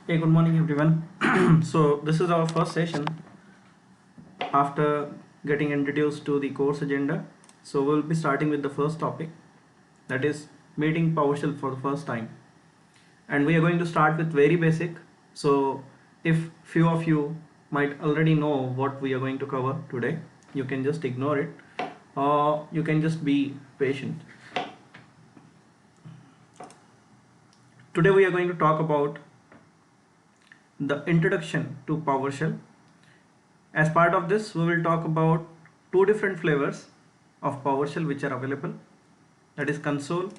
Hey, good morning, everyone. So, this is our first session after getting introduced to the course agenda. So, we'll be starting with the first topic, that is meeting PowerShell for the first time. And we are going to start with very basic. So, if few of you might already know what we are going to cover today, you can just ignore it or you can just be patient. Today, we are going to talk about the introduction to PowerShell. As part of this, we will talk about two different flavors of PowerShell which are available, that is console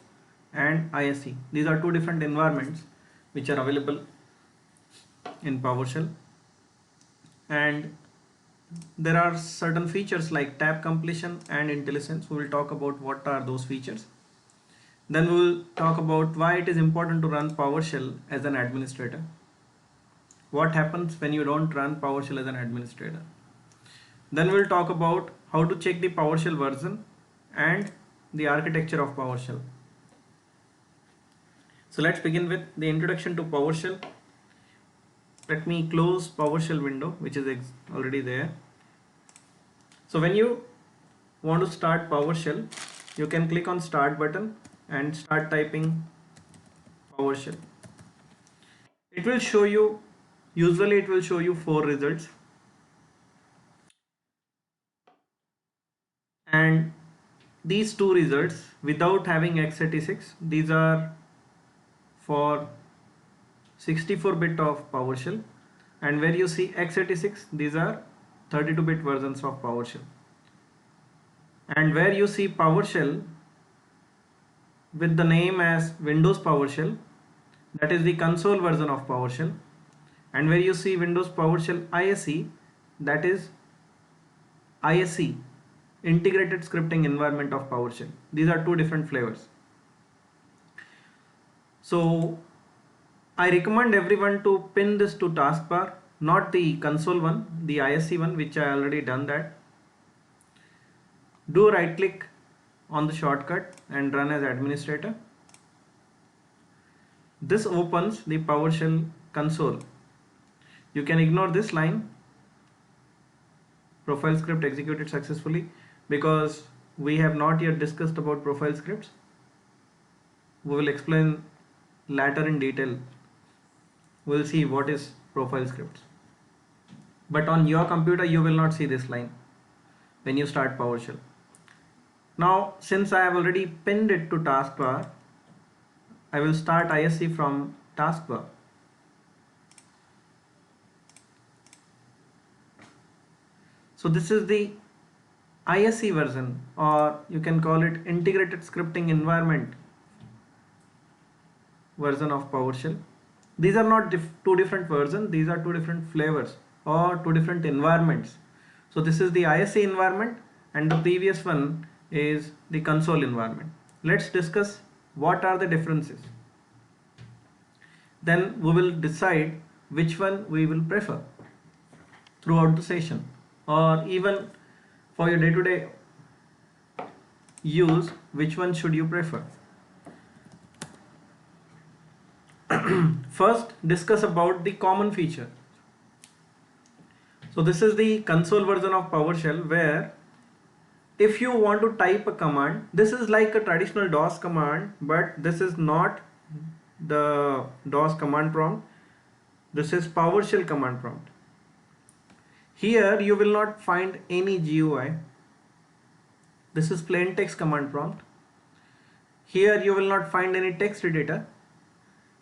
and ISE. These are two different environments which are available in PowerShell, and there are certain features like tab completion and IntelliSense. We will talk about what are those features. Then we will talk about why it is important to run PowerShell as an administrator. What happens when you don't run PowerShell as an administrator? Then we'll talk about how to check the PowerShell version and the architecture of PowerShell. So let's begin with the introduction to PowerShell. Let me close PowerShell window, which is already there. So when you want to start PowerShell, you can click on start button and start typing PowerShell. It will show you, usually it will show you 4 results. And these 2 results without having x86, these are for 64-bit of PowerShell, and where you see x86, these are 32-bit versions of PowerShell, and where you see PowerShell with the name as Windows PowerShell, that is the console version of PowerShell, and where you see Windows PowerShell ISE, that is ISE, integrated scripting environment of PowerShell. These are two different flavors. So I recommend everyone to pin this to taskbar, not the console one, the ISE one, which I already done that. Do right click on the shortcut and run as administrator. This opens the PowerShell console. You can ignore this line, profile script executed successfully, because we have not yet discussed about profile scripts. We will explain later in detail. We'll see what is profile scripts. But on your computer you will not see this line when you start PowerShell. Now, since I have already pinned it to taskbar, I will start ISE from taskbar. So this is the ISE version, or you can call it integrated scripting environment version of PowerShell. These are not two different versions, these are two different flavors or two different environments. So this is the ISE environment and the previous one is the console environment. Let's discuss what are the differences. Then we will decide which one we will prefer throughout the session, or even for your day-to-day use, which one should you prefer. First, discuss about the common feature. So this is the console version of PowerShell, where if you want to type a command, this is like a traditional DOS command, but this is not the DOS command prompt. This is PowerShell command prompt. Here you will not find any GUI. This is plain text command prompt. Here you will not find any text editor,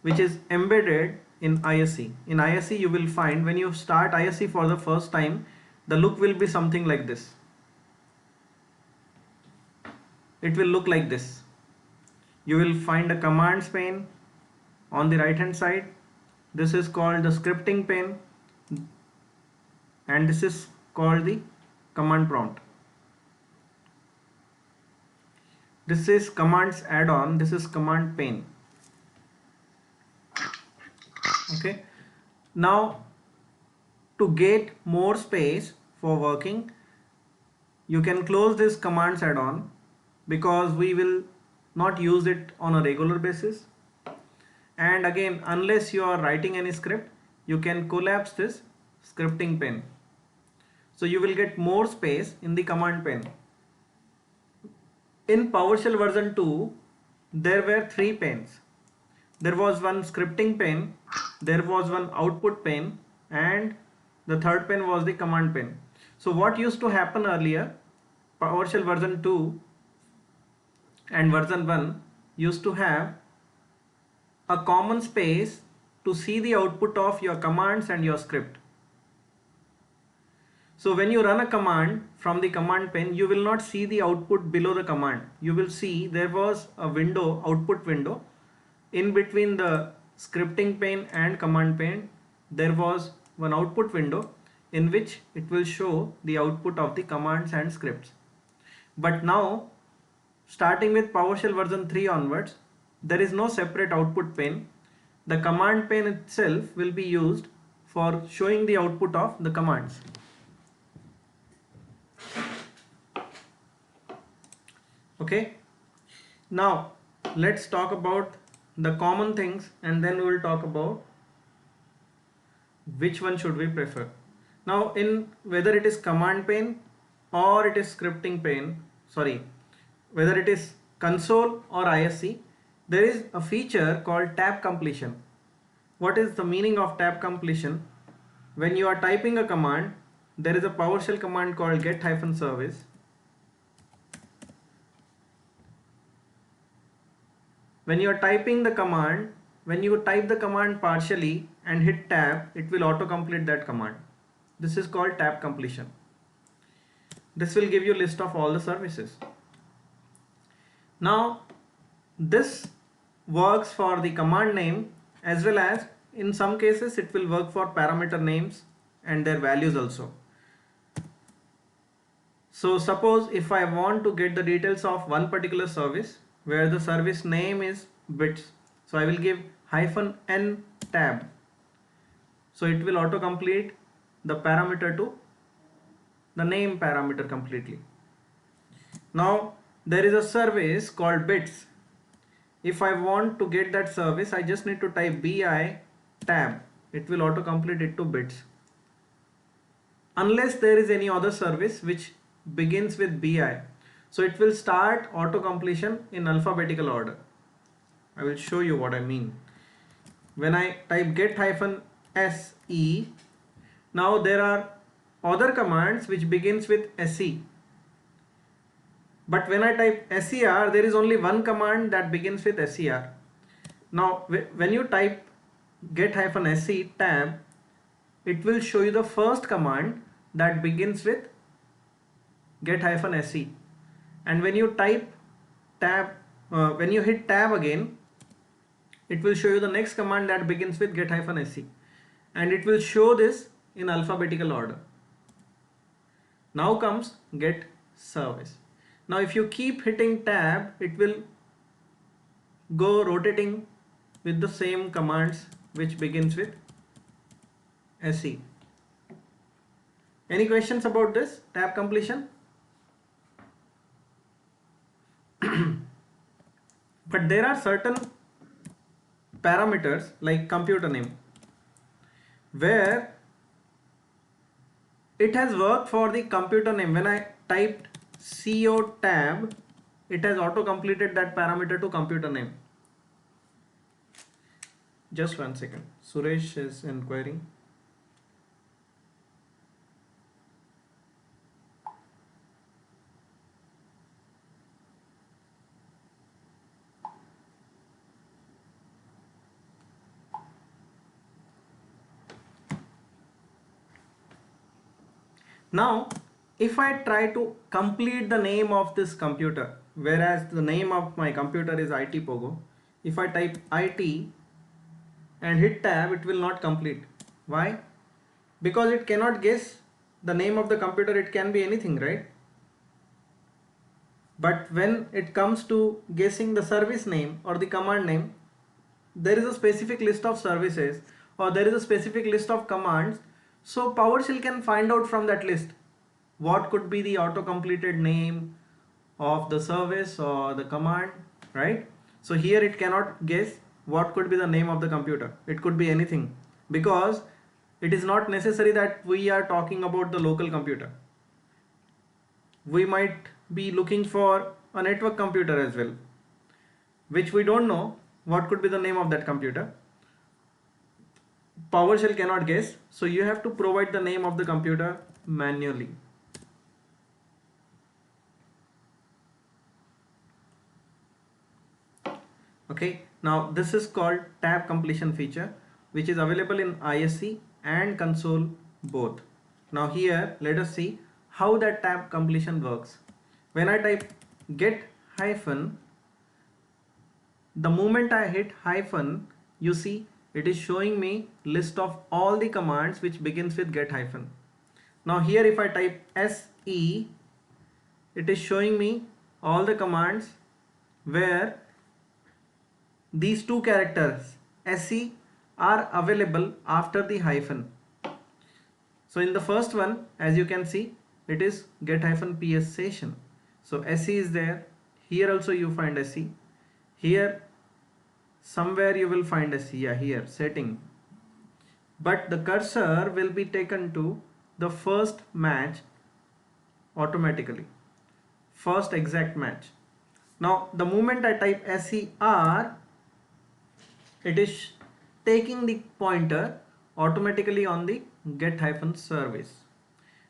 which is embedded in ISE. In ISE you will find, when you start ISE for the first time, the look will be something like this. It will look like this. You will find a commands pane on the right hand side. This is called the scripting pane, and this is called the command prompt. This is commands add-on, this is command pane. Okay, now to get more space for working, you can close this commands add-on, because we will not use it on a regular basis. And again, unless you are writing any script, you can collapse this scripting pane. So you will get more space in the command pane. In PowerShell version 2, there were 3 panes. There was one scripting pane, there was one output pane, and the third pane was the command pane. So what used to happen earlier, PowerShell version 2 and version 1 used to have a common space to see the output of your commands and your script. So when you run a command from the command pane, you will not see the output below the command. You will see there was a window, output window, in between the scripting pane and command pane. There was one output window in which it will show the output of the commands and scripts. But now, starting with PowerShell version 3 onwards, there is no separate output pane. The command pane itself will be used for showing the output of the commands. Okay, now let's talk about the common things and then we will talk about which one should we prefer. Now in whether it is command pane or it is scripting pane, whether it is console or ISC, there is a feature called tab completion. What is the meaning of tab completion? When you are typing a command, there is a PowerShell command called get-service. When you are typing the command, when you type the command partially and hit tab, it will auto-complete that command. This is called tab completion. This will give you a list of all the services. Now, this works for the command name as well as in some cases it will work for parameter names and their values also. So suppose if I want to get the details of one particular service where the service name is bits, so I will give -n tab, so it will auto complete the parameter to the name parameter completely. Now there is a service called bits. If I want to get that service, I just need to type bi tab, it will auto complete it to bits, unless there is any other service which begins with bi. So it will start auto completion in alphabetical order. I will show you what I mean. When I type get-se, now there are other commands which begins with se. But when I type ser, there is only one command that begins with ser. Now when you type get-se tab, it will show you the first command that begins with get-se. And when you type tab, when you hit tab again, it will show you the next command that begins with get-se, and it will show this in alphabetical order. Now comes get service. Now if you keep hitting tab, it will go rotating with the same commands which begins with se. Any questions about this tab completion? But there are certain parameters like computer name where it has worked for the computer name. When I typed co tab, it has auto completed that parameter to computer name. Just one second, Suresh is inquiring. Now if I try to complete the name of this computer, whereas the name of my computer is IT Pogo, if I type IT and hit tab, it will not complete. Why? Because it cannot guess the name of the computer. It can be anything, right? But when it comes to guessing the service name or the command name, there is a specific list of services or there is a specific list of commands. So PowerShell can find out from that list what could be the auto-completed name of the service or the command, right? So here it cannot guess what could be the name of the computer. It could be anything because It is not necessary that we are talking about the local computer. We might be looking for a network computer as well, which we don't know what could be the name of that computer. PowerShell cannot guess, so you have to provide the name of the computer manually. Okay, now this is called tab completion feature, which is available in ISE and console both. Now here let us see how that tab completion works. When I type get hyphen, the moment I hit hyphen, you see it is showing me list of all the commands which begins with get hyphen. Now here if I type SE, it is showing me all the commands where these two characters SE are available after the hyphen. So in the first one, as you can see, it is get hyphen ps session. So SE is there. Here also you find SE. Here somewhere you will find SE. Yeah, here setting. But the cursor will be taken to the first match automatically. First exact match. Now the moment I type SER, it is taking the pointer automatically on the get hyphen service,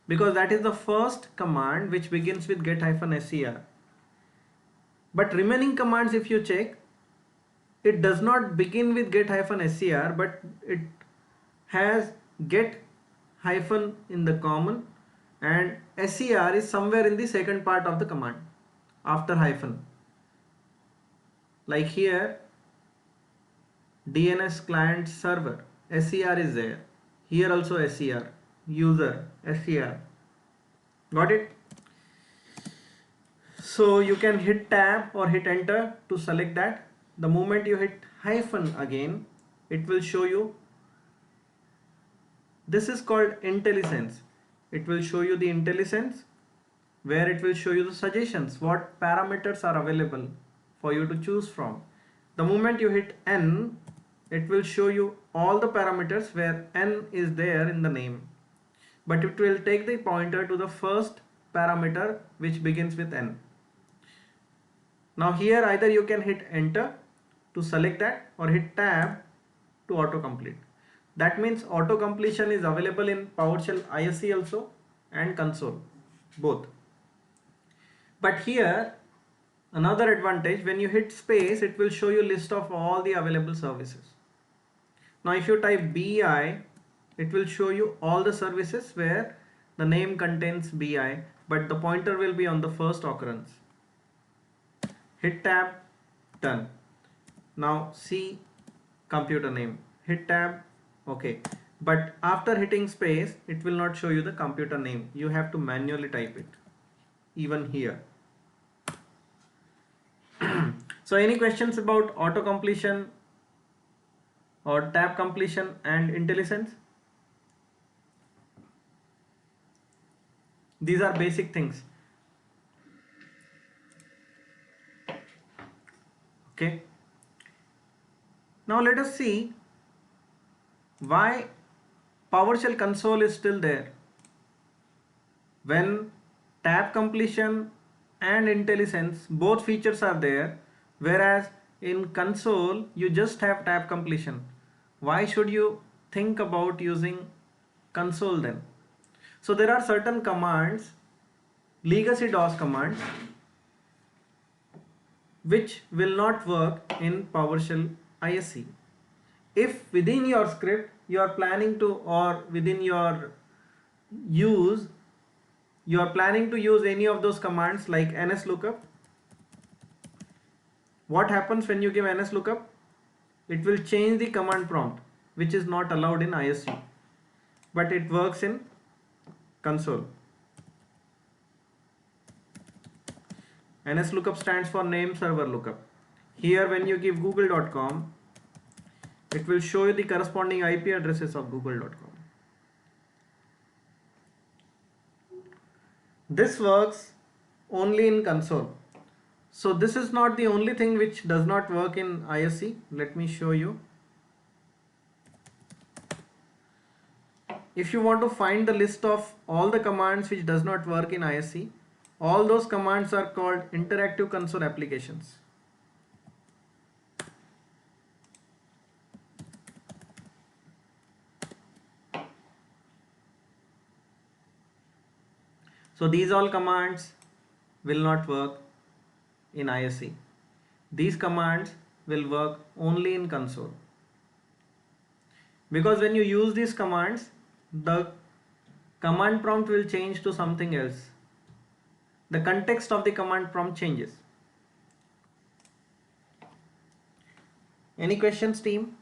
because that is the first command which begins with get hyphen ser. But remaining commands, if you check, it does not begin with get hyphen ser, but it has get hyphen in the common and ser is somewhere in the second part of the command after hyphen. Like here, DNS client server, SCR is there. Here also SCR, user, SCR. Got it? So you can hit tab or hit enter to select that. The moment you hit hyphen again, it will show you. This is called IntelliSense. It will show you the IntelliSense, where it will show you the suggestions, what parameters are available for you to choose from. The moment you hit N, it will show you all the parameters where N is there in the name, but it will take the pointer to the first parameter which begins with N. Now here either you can hit enter to select that or hit tab to autocomplete. That means auto completion is available in PowerShell ISE also and console both. But here another advantage, when you hit space, it will show you list of all the available services. Now if you type BI, it will show you all the services where the name contains BI, but the pointer will be on the first occurrence. Hit tab, done. Now see computer name, hit tab, okay. But after hitting space, it will not show you the computer name. You have to manually type it, even here. So any questions about auto completion or tab completion and IntelliSense? These are basic things. Okay. Now let us see why PowerShell console is still there when tab completion and IntelliSense both features are there, whereas in console you just have tab completion. Why should you think about using console then? So there are certain commands, legacy DOS commands, which will not work in PowerShell ISE. If within your script you are planning to, or within your use, you are planning to use any of those commands like NSLOOKUP, what happens when you give NSLOOKUP? It will change the command prompt, which is not allowed in ISE, but it works in console. NSLOOKUP stands for name server lookup. Here when you give google.com, it will show you the corresponding IP addresses of google.com. This works only in console. So this is not the only thing which does not work in ISE. Let me show you. if you want to find the list of all the commands which does not work in ISE, all those commands are called interactive console applications. So these all commands will not work in ISE. These commands will work only in console. Because when you use these commands, the command prompt will change to something else. The context of the command prompt changes. Any questions, team?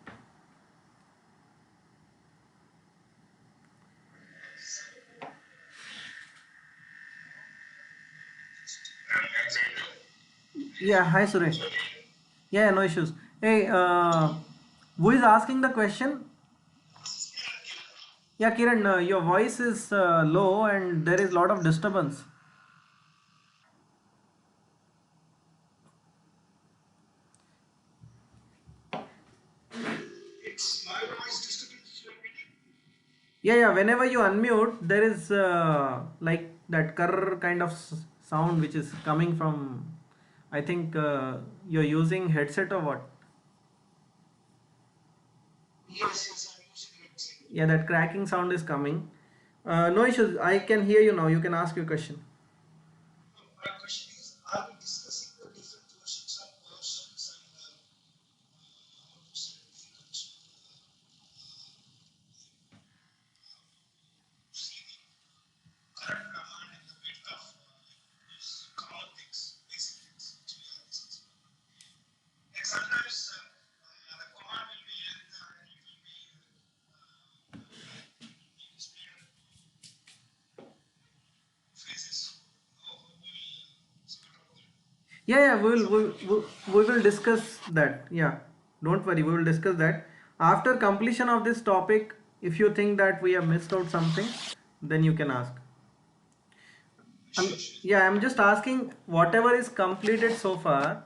Yeah, hi Suresh. Yeah, no issues. Hey, who is asking the question? Yeah, Kiran, your voice is low and there is a lot of disturbance. Yeah, whenever you unmute, there is like that curr kind of sound which is coming from, I think you're using headset or what? Yeah, that cracking sound is coming. No issues. I can hear you now. You can ask your question. Yeah, we will discuss that. Yeah, don't worry, we will discuss that. After completion of this topic, if you think that we have missed out something, then you can ask. Yeah, I'm just asking whatever is completed so far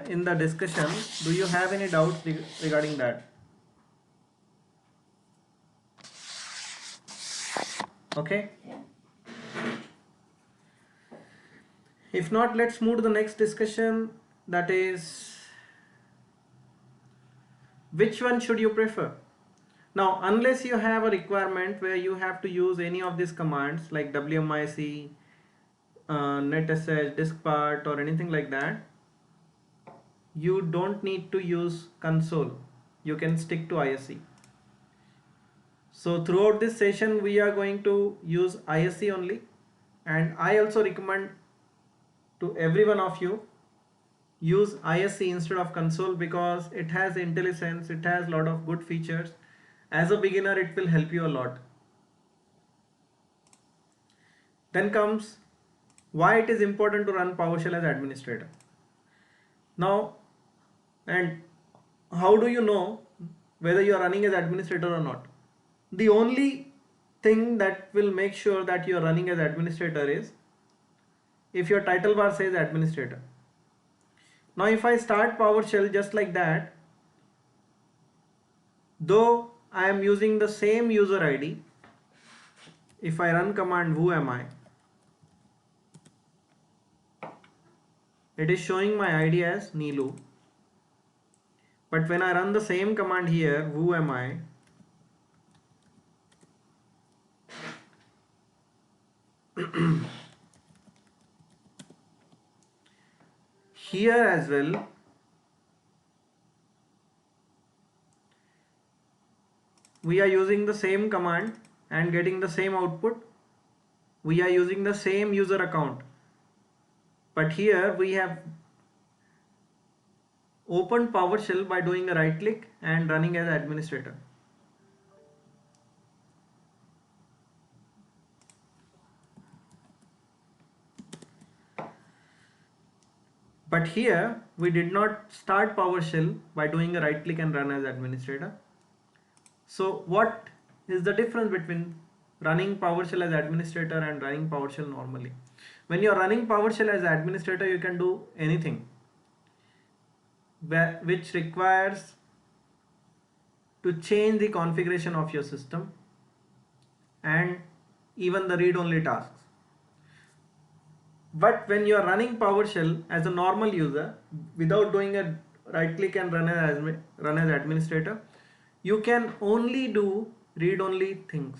in the discussion, do you have any doubts regarding that? Okay. If not, let's move to the next discussion, that is which one should you prefer? Now, unless you have a requirement where you have to use any of these commands like WMIC, NetSH, diskpart or anything like that, you don't need to use console. You can stick to ISE. So throughout this session, we are going to use ISE only, and I also recommend to every one of you use ISE instead of console because it has IntelliSense, it has a lot of good features. As a beginner, it will help you a lot. Then comes why it is important to run PowerShell as administrator. Now, and how do you know whether you are running as administrator or not? The only thing that will make sure that you are running as administrator is if your title bar says administrator. Now if I start PowerShell just like that, though I am using the same user ID, if I run command who am I, it is showing my ID as Neelu. But when I run the same command here, who am I, here as well, we are using the same command and getting the same output. We are using the same user account. But here we have opened PowerShell by doing a right click and running as administrator. But here we did not start PowerShell by doing a right click and run as administrator. So what is the difference between running PowerShell as administrator and running PowerShell normally? When you are running PowerShell as administrator, you can do anything which requires to change the configuration of your system. and even the read-only tasks. But when you are running PowerShell as a normal user without doing a right click and run as administrator, you can only do read-only things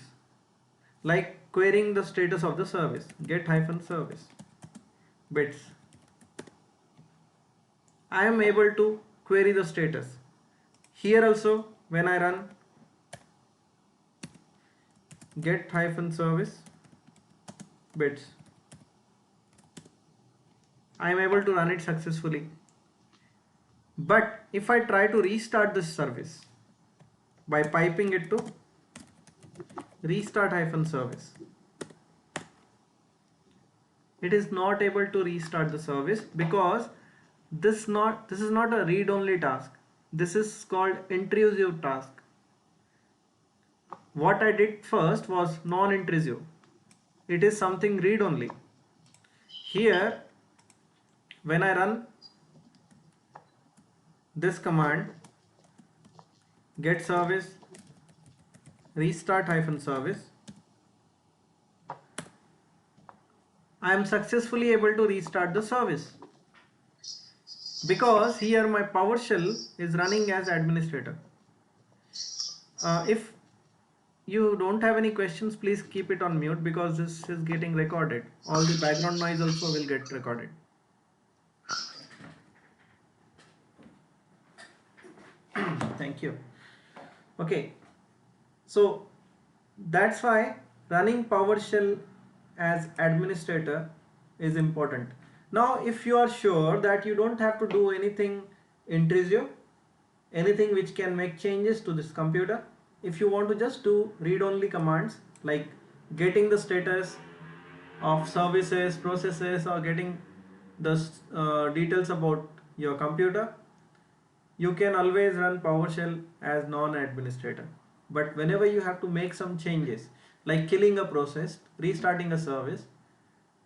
like querying the status of the service, get-service bits. I am able to query the status. Here also, when I run get-service bits, I am able to run it successfully. But if I try to restart this service by piping it to restart-service, it is not able to restart the service because this is not a read-only task. This is called intrusive task. What I did first was non-intrusive. It is something read-only. Here, when I run this command, get service restart-service, I am successfully able to restart the service because here my PowerShell is running as administrator. If you don't have any questions, please keep it on mute because this is getting recorded. All the background noise also will get recorded. Thank you. Okay, so that's why running PowerShell as administrator is important. Now, if you are sure that you don't have to do anything intrusive, anything which can make changes to this computer, if you want to just do read-only commands like getting the status of services, processes, or getting the details about your computer, you can always run PowerShell as non-administrator. But whenever you have to make some changes like killing a process, restarting a service,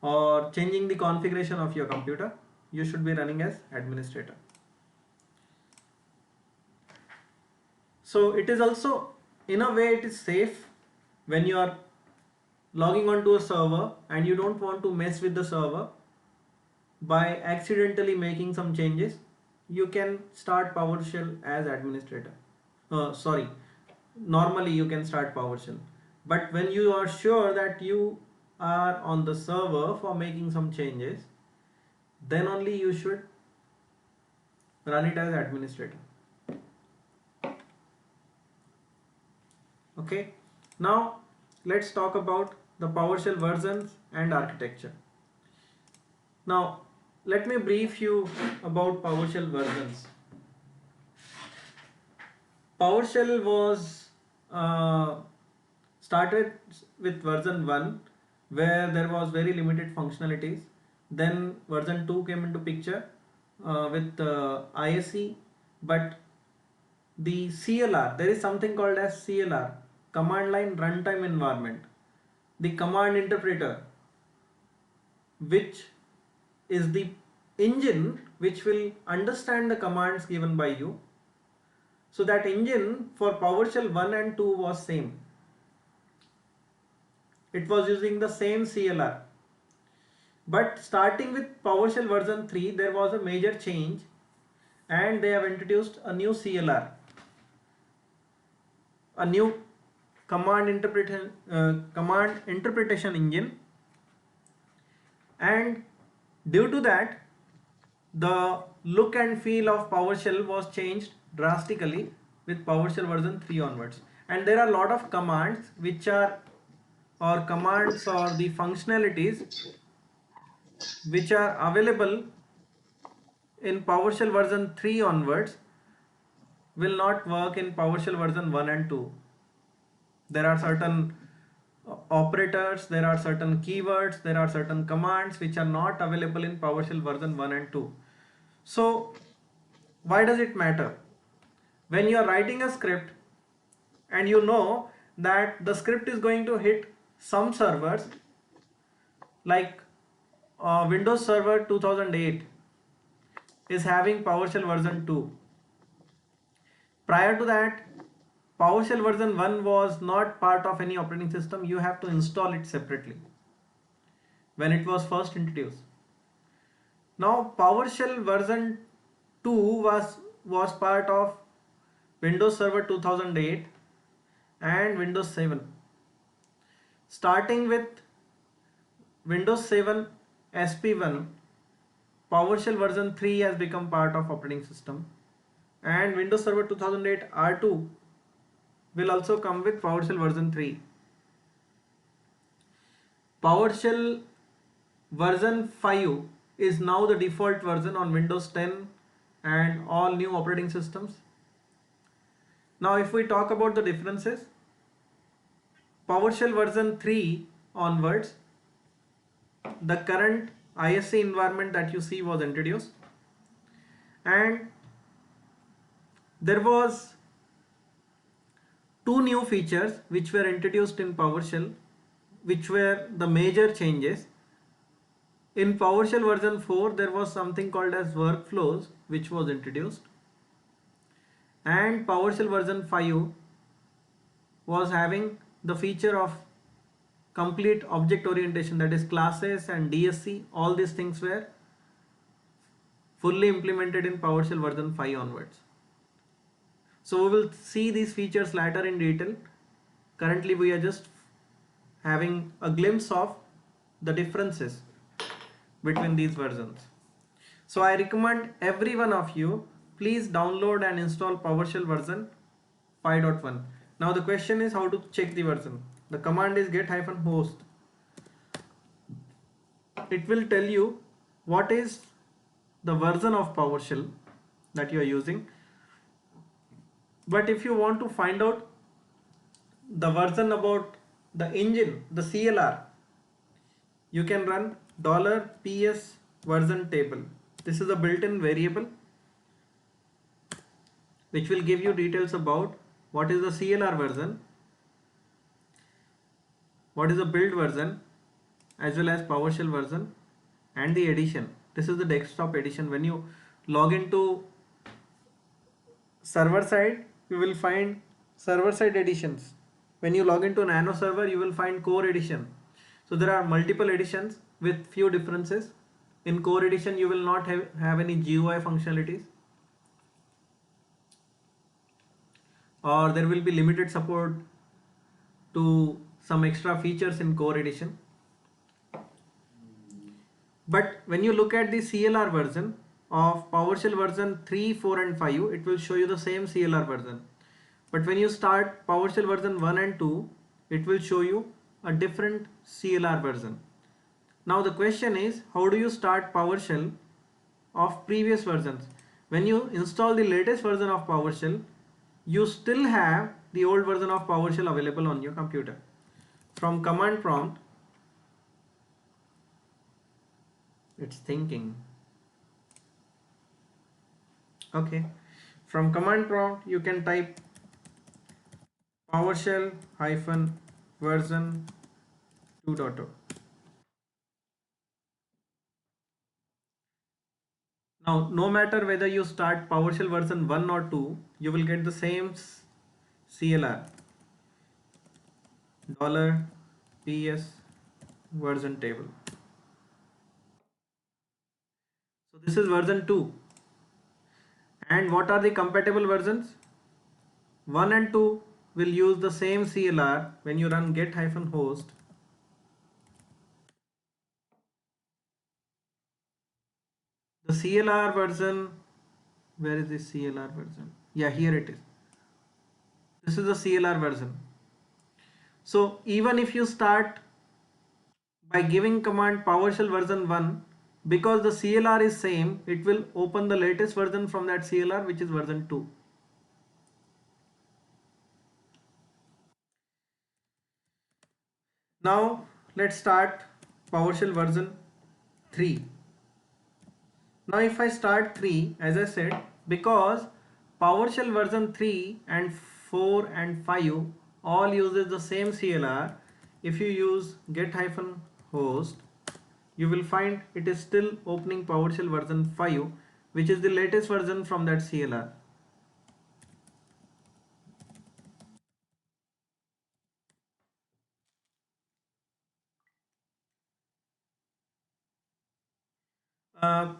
or changing the configuration of your computer, you should be running as administrator. So it is also, in a way, it is safe when you are logging onto a server and you don't want to mess with the server by accidentally making some changes. You can start PowerShell as administrator. Normally you can start PowerShell. But when you are sure that you are on the server for making some changes, then only you should run it as administrator. Okay, now let's talk about the PowerShell versions and architecture. Now let me brief you about PowerShell versions. PowerShell was started with version 1 where there was very limited functionalities. Then version 2 came into picture with ISE, but the CLR, there is something called as CLR, command line runtime environment, the command interpreter, which is the engine which will understand the commands given by you. So that engine for PowerShell 1 and 2 was same. It was using the same CLR. But starting with PowerShell version 3, there was a major change and they have introduced a new CLR, a new command interpretation engine, and due to that the look and feel of PowerShell was changed drastically with PowerShell version 3 onwards. And there are a lot of commands which are, or commands or the functionalities which are available in PowerShell version 3 onwards will not work in PowerShell version 1 and 2. There are certain operators, there are certain keywords, there are certain commands which are not available in PowerShell version 1 and 2. So why does it matter? When you are writing a script and you know that the script is going to hit some servers like Windows Server 2008 is having PowerShell version 2. Prior to that, PowerShell version 1 was not part of any operating system. You have to install it separately when it was first introduced. Now PowerShell version 2 was part of Windows Server 2008 and Windows 7. Starting with Windows 7 SP1, PowerShell version 3 has become part of operating system, and Windows Server 2008 R2 will also come with PowerShell version 3. PowerShell version 5 is now the default version on Windows 10 and all new operating systems. Now if we talk about the differences, PowerShell version 3 onwards, the current ISC environment that you see was introduced, and there was two new features which were introduced in PowerShell, which were the major changes. In PowerShell version 4 there was something called as workflows which was introduced, and PowerShell version 5 was having the feature of complete object orientation, that is classes and DSC. All these things were fully implemented in PowerShell version 5 onwards. So we will see these features later in detail. Currently we are just having a glimpse of the differences between these versions. So I recommend every one of you, please download and install PowerShell version 5.1. Now the question is how to check the version. The command is get-host. It will tell you what is the version of PowerShell that you are using. But if you want to find out the version about the engine, the CLR, you can run $ps version table. This is a built-in variable which will give you details about what is the CLR version, what is the build version, as well as PowerShell version and the edition. This is the desktop edition. When you log into server side, you will find server side editions. When you log into Nano server, you will find core edition. So there are multiple editions with few differences. In core edition, you will not have any GUI functionalities, or there will be limited support to some extra features in core edition. But when you look at the CLR version of PowerShell version 3, 4 and 5, it will show you the same CLR version. But when you start PowerShell version 1 and 2, it will show you a different CLR version. Now the question is, how do you start PowerShell of previous versions? When you install the latest version of PowerShell, you still have the old version of PowerShell available on your computer. From command prompt, it's thinking. Okay, from command prompt you can type PowerShell version 2.0. Now no matter whether you start PowerShell version 1 or 2, you will get the same CLR $ps version table. So this is version 2. And what are the compatible versions? 1 and 2 will use the same CLR when you run get-host. The CLR version, where is the CLR version? Yeah, here it is. This is the CLR version. So even if you start by giving command PowerShell version 1, because the CLR is same, it will open the latest version from that CLR, which is version 2. Now let's start PowerShell version 3. Now if I start 3, as I said, because PowerShell version 3 and 4 and 5 all uses the same CLR, if you use get-host, you will find it is still opening PowerShell version 5, which is the latest version from that CLR.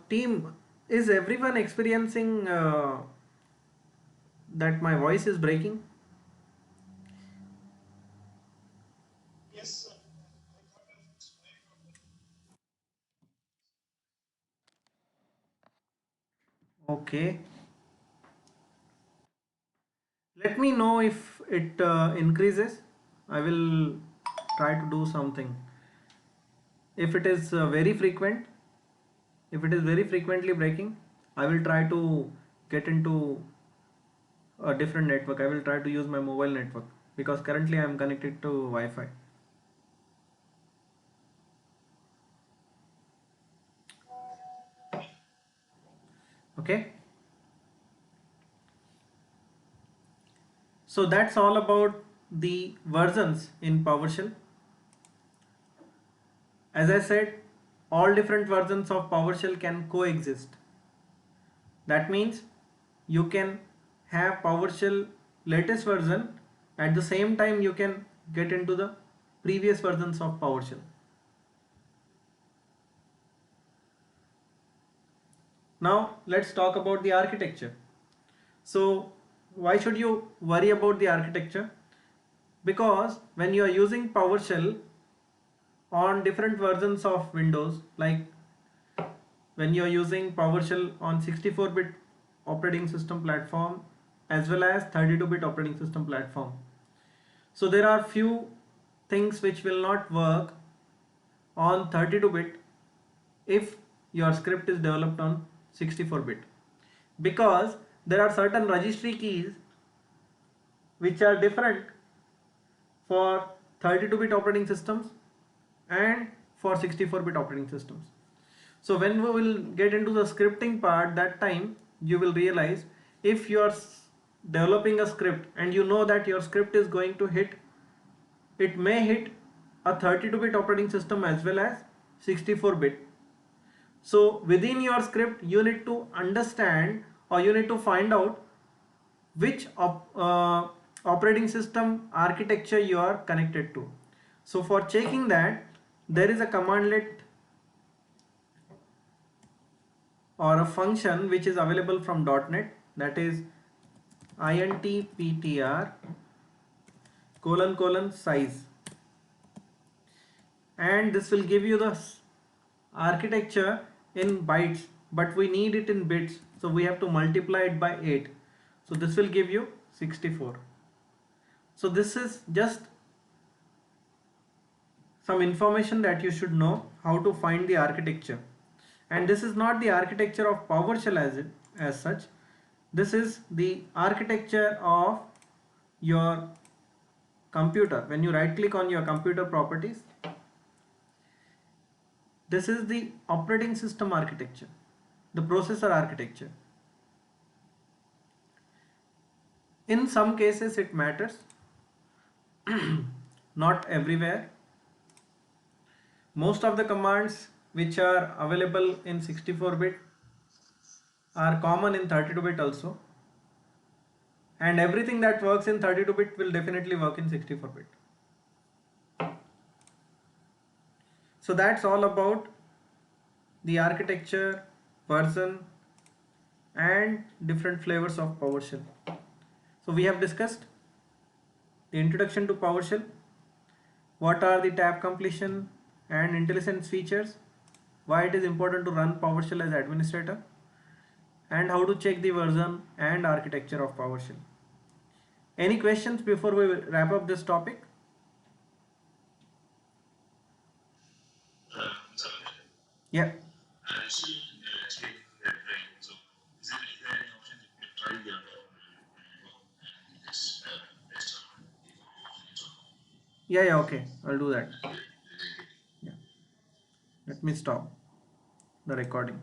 Team, is everyone experiencing that my voice is breaking? Okay. Let me know if it increases. I will try to do something. If it is very frequent, if it is very frequently breaking, I will try to get into a different network. I will try to use my mobile network because currently I am connected to Wi-Fi. Okay. So that's all about the versions in PowerShell. As I said, all different versions of PowerShell can coexist. That means you can have PowerShell latest version, at the same time you can get into the previous versions of PowerShell. Now let's talk about the architecture. So why should you worry about the architecture? Because when you are using PowerShell on different versions of Windows, like when you are using PowerShell on 64-bit operating system platform as well as 32-bit operating system platform. So there are few things which will not work on 32-bit if your script is developed on 64-bit, because there are certain registry keys which are different for 32-bit operating systems and for 64-bit operating systems. So when we will get into the scripting part, that time you will realize if you are developing a script and you know that your script is going to hit, it may hit a 32-bit operating system as well as 64-bit. So within your script you need to understand, or you need to find out which operating system architecture you are connected to. So for checking that, there is a commandlet or a function which is available from .NET, that is intptr :size, and this will give you the architecture in bytes, but we need it in bits, so we have to multiply it by 8. So this will give you 64. So this is just some information that you should know how to find the architecture. And this is not the architecture of PowerShell as such. This is the architecture of your computer. When you right click on your computer properties, this is the operating system architecture, the processor architecture. In some cases it matters, not everywhere. Most of the commands which are available in 64-bit are common in 32-bit also, and everything that works in 32-bit will definitely work in 64-bit. So that's all about the architecture, version, and different flavors of PowerShell. So we have discussed the introduction to PowerShell, what are the tab completion and IntelliSense features, why it is important to run PowerShell as administrator, and how to check the version and architecture of PowerShell. Any questions before we wrap up this topic? Yeah. Yeah, okay. I'll do that. Yeah. Let me stop the recording.